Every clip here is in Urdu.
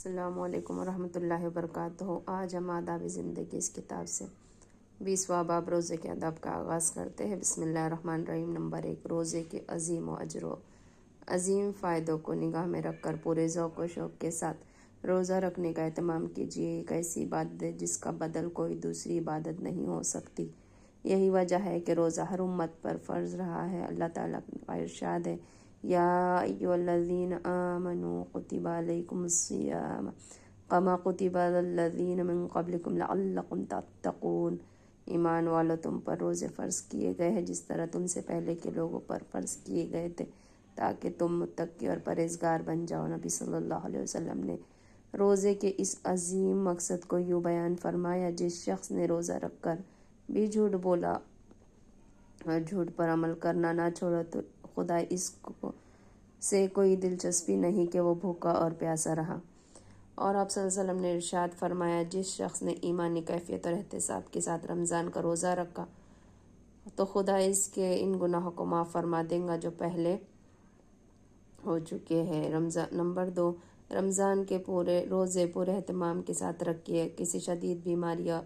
السلام علیکم ورحمۃ اللہ وبرکاتہ۔ آج ہم آداب زندگی اس کتاب سے 20واں باب روزے کے ادب کا آغاز کرتے ہیں۔ بسم اللہ الرحمن الرحیم۔ نمبر 1، روزے کے عظیم و اجر و عظیم فائدوں کو نگاہ میں رکھ کر پورے ذوق و شوق کے ساتھ روزہ رکھنے کا اہتمام کیجیے۔ ایک ایسی عبادت ہے جس کا بدل کوئی دوسری عبادت نہیں ہو سکتی۔ یہی وجہ ہے کہ روزہ ہر امت پر فرض رہا ہے۔ اللہ تعالیٰ کا ارشاد ہے، یا ایھا الذین آمنوا کتب علیکم الصیام کما کتب علی الذین من قبلکم لعلکم تتقون۔ ایمان والو، تم پر روزے فرض کیے گئے ہیں جس طرح تم سے پہلے کے لوگوں پر فرض کیے گئے تھے تاکہ تم متقی اور پرہیزگار بن جاؤ۔ نبی صلی اللہ علیہ وسلم نے روزے کے اس عظیم مقصد کو یوں بیان فرمایا، جس شخص نے روزہ رکھ کر بھی جھوٹ بولا اور جھوٹ پر عمل کرنا نہ چھوڑا تو خدا اس سے کوئی دلچسپی نہیں کہ وہ بھوکا اور پیاسا رہا۔ اور آپ صلی اللہ علیہ وسلم نے ارشاد فرمایا، جس شخص نے ایمانی کیفیت اور احتساب کے ساتھ رمضان کا روزہ رکھا تو خدا اس کے ان گناہوں کو معاف فرما دے گا جو پہلے ہو چکے ہیں۔ نمبر 2، رمضان کے روزے پورے اہتمام کے ساتھ رکھیے۔ کسی شدید بیماری یا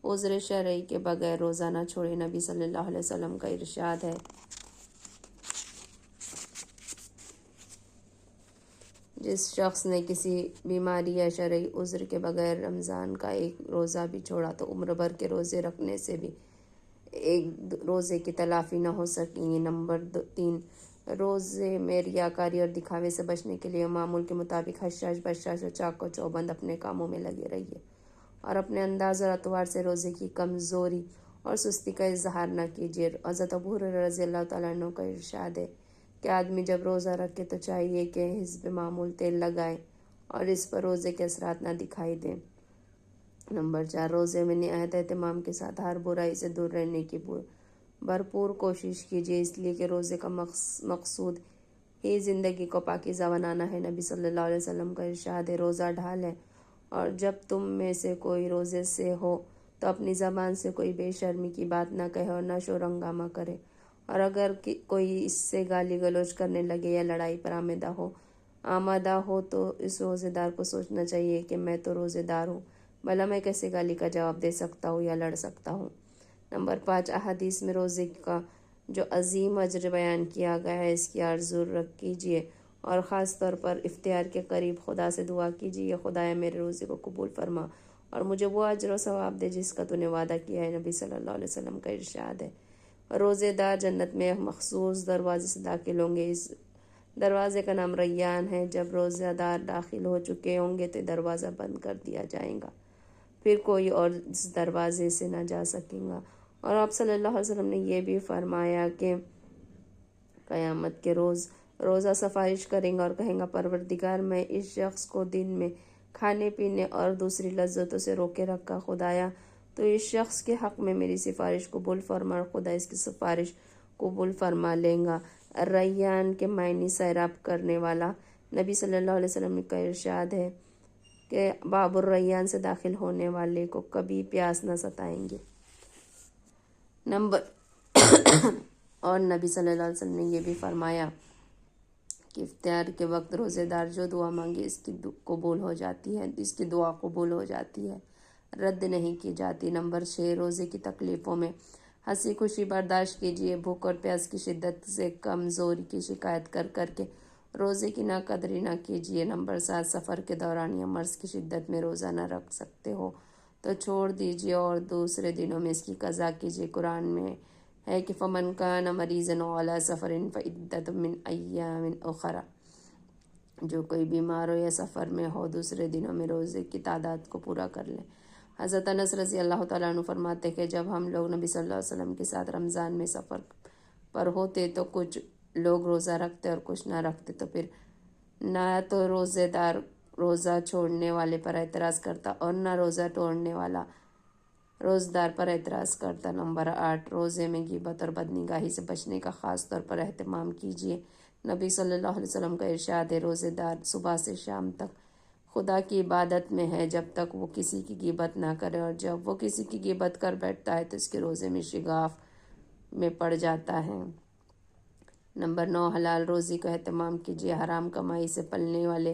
عذر شرعی کے بغیر روزہ نہ چھوڑے۔ نبی صلی اللہ علیہ وسلم کا ارشاد ہے، جس شخص نے کسی بیماری یا شرعی عذر کے بغیر رمضان کا ایک روزہ بھی چھوڑا تو عمر بھر کے روزے رکھنے سے بھی ایک روزے کی تلافی نہ ہو سکیں گی۔ نمبر 3، روزے میں ریاکاری اور دکھاوے سے بچنے کے لیے معمول کے مطابق حشاش بشاش اور چاق و چوبند اپنے کاموں میں لگے رہیے اور اپنے انداز اور اطوار سے روزے کی کمزوری اور سستی کا اظہار نہ کیجیے۔ حضرت ابو ہریرہ رضی اللہ تعالیٰ عنہ کا ارشاد ہے کہ آدمی جب روزہ رکھے تو چاہیے کہ حسب معمول تیل لگائے اور اس پر روزے کے اثرات نہ دکھائی دیں۔ نمبر 4، روزے میں نہایت اہتمام کے ساتھ ہر برائی سے دور رہنے کی بھرپور کوشش کیجیے، اس لیے کہ روزے کا مقصود ہی زندگی کو پاکیزہ بنانا ہے۔ نبی صلی اللہ علیہ وسلم کا ارشاد ہے، روزہ ڈھال ہے اور جب تم میں سے کوئی روزے سے ہو تو اپنی زبان سے کوئی بے شرمی کی بات نہ کہے اور نہ شور ہنگامہ کرے، اور اگر کوئی اس سے گالی گلوچ کرنے لگے یا لڑائی پر آمادہ ہو تو اس روزے دار کو سوچنا چاہیے کہ میں تو روزے دار ہوں، بھلا میں کیسے گالی کا جواب دے سکتا ہوں یا لڑ سکتا ہوں۔ نمبر 5، احادیث میں روزے کا جو عظیم اجر بیان کیا گیا ہے اس کی عرض کیجیے اور خاص طور پر افطار کے قریب خدا سے دعا کیجیے، خدایا میرے روزے کو قبول فرما اور مجھے وہ اجر و ثواب دے جس کا تو نے وعدہ کیا ہے۔ نبی صلی اللہ علیہ وسلم کا ارشاد ہے، روزے دار جنت میں مخصوص دروازے سے داخل ہوں گے، اس دروازے کا نام ریان ہے۔ جب روزہ دار داخل ہو چکے ہوں گے تو دروازہ بند کر دیا جائے گا، پھر کوئی اور اس دروازے سے نہ جا سکے گا۔ اور آپ صلی اللہ علیہ وسلم نے یہ بھی فرمایا کہ قیامت کے روز روزہ سفارش کرے گا اور کہے گا، پروردگار میں اس شخص کو دن میں کھانے پینے اور دوسری لذتوں سے روکے رکھا، خدایا تو اس شخص کے حق میں میری سفارش قبول فرما، اور خدا اس کی سفارش قبول فرما لے گا۔ ریان کے معنی سیراب کرنے والا۔ نبی صلی اللہ علیہ وسلم کا ارشاد ہے کہ باب الریان سے داخل ہونے والے کو کبھی پیاس نہ ستائیں گے۔ اور نبی صلی اللہ علیہ وسلم نے یہ بھی فرمایا کہ افطار کے وقت روزے دار جو دعا مانگے اس کی دعا قبول ہو جاتی ہے، رد نہیں کی جاتی۔ نمبر 6، روزے کی تکلیفوں میں ہنسی خوشی برداشت کیجیے۔ بھوک اور پیاس کی شدت سے کمزوری کی شکایت کر کے روزے کی ناقدری نہ کیجیے۔ نمبر 7، سفر کے دوران یا مرض کی شدت میں روزہ نہ رکھ سکتے ہو تو چھوڑ دیجیے اور دوسرے دنوں میں اس کی قضا کیجیے۔ قرآن میں ہے کہ فَمَنْ كَانَ مَرِيضًا أَوْ عَلَىٰ سَفَرٍ فَعِدَّةٌ مِّنْ أَيَّامٍ أُخَرَ۔ جو کوئی بیمار ہو یا سفر میں ہو دوسرے دنوں میں روزے کی تعداد کو پورا کر لے۔ حضرت انس رضی اللہ تعالیٰ عنہ فرماتے کہ جب ہم لوگ نبی صلی اللہ علیہ وسلم کے ساتھ رمضان میں سفر پر ہوتے تو کچھ لوگ روزہ رکھتے اور کچھ نہ رکھتے، تو پھر نہ تو روزے دار روزہ چھوڑنے والے پر اعتراض کرتا اور نہ روزہ توڑنے والا روزہ دار پر اعتراض کرتا۔ نمبر 8، روزے میں غیبت اور بدنگاہی سے بچنے کا خاص طور پر اہتمام کیجیے۔ نبی صلی اللہ علیہ وسلم کا ارشاد ہے، روزے دار صبح سے شام تک خدا کی عبادت میں ہے جب تک وہ کسی کی غیبت نہ کرے، اور جب وہ کسی کی غیبت کر بیٹھتا ہے تو اس کے روزے میں شگاف میں پڑ جاتا ہے۔ نمبر 9، حلال روزی کا اہتمام کیجیے۔ حرام کمائی سے پلنے والے